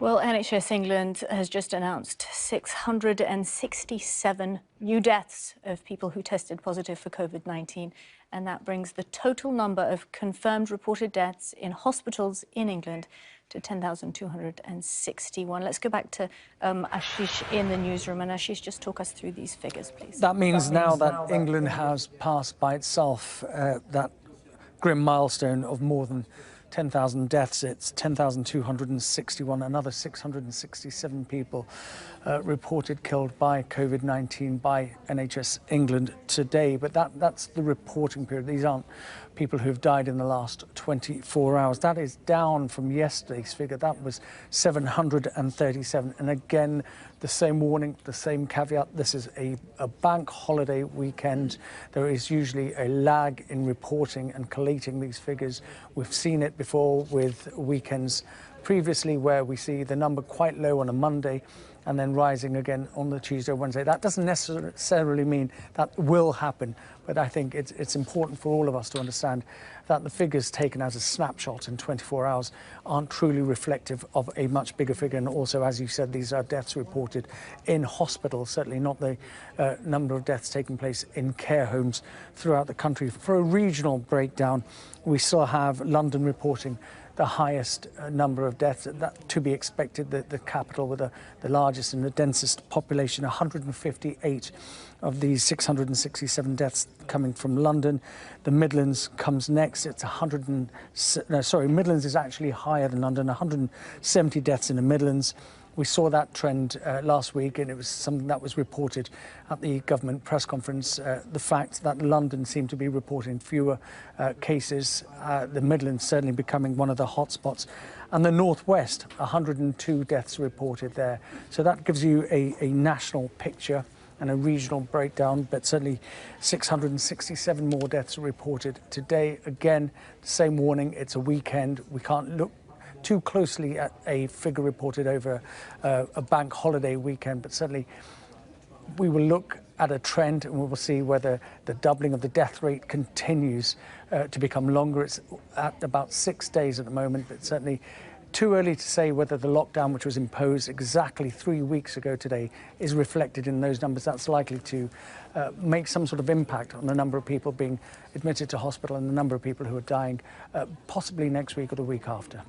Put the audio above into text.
Well, NHS England has just announced 667 new deaths of people who tested positive for COVID-19, and that brings the total number of confirmed reported deaths in hospitals in England to 10,261. Let's go back to Ashish in the newsroom, and Ashish, just talk us through these figures, please. That means now that England has passed by itself that grim milestone of more than 10,000 deaths. It's 10,261, another 667 people reported killed by COVID-19 by NHS England today. But that's the reporting period. These aren't people who've died in the last 24 hours. That is down from yesterday's figure. That was 737. And again, the same warning, the same caveat. This is a bank holiday weekend. There is usually a lag in reporting and collating these figures. We've seen it before with weekends previously, where we see the number quite low on a Monday and then rising again on the Tuesday or Wednesday. That doesn't necessarily mean that will happen, but I think it's important for all of us to understand that the figures taken as a snapshot in 24 hours aren't truly reflective of a much bigger figure. And also, as you said, these are deaths reported in hospitals, certainly not the number of deaths taking place in care homes throughout the country. For a regional breakdown, we still have London reporting the highest number of deaths, that to be expected, the capital with the largest and the densest population. 158 of these 667 deaths coming from London. The Midlands comes next. It's Midlands is actually higher than London, 170 deaths in the Midlands. We saw that trend last week, and it was something that was reported at the government press conference, the fact that London seemed to be reporting fewer cases, the Midlands certainly becoming one of the hotspots, and the Northwest, 102 deaths reported there. So that gives you a national picture and a regional breakdown, but certainly 667 more deaths reported today. Again, the same warning, it's a weekend. We can't look too closely at a figure reported over a bank holiday weekend, but certainly we will look at a trend and we will see whether the doubling of the death rate continues to become longer. It's at about 6 days at the moment, but certainly too early to say whether the lockdown, which was imposed exactly 3 weeks ago today, is reflected in those numbers. That's likely to make some sort of impact on the number of people being admitted to hospital and the number of people who are dying, possibly next week or the week after.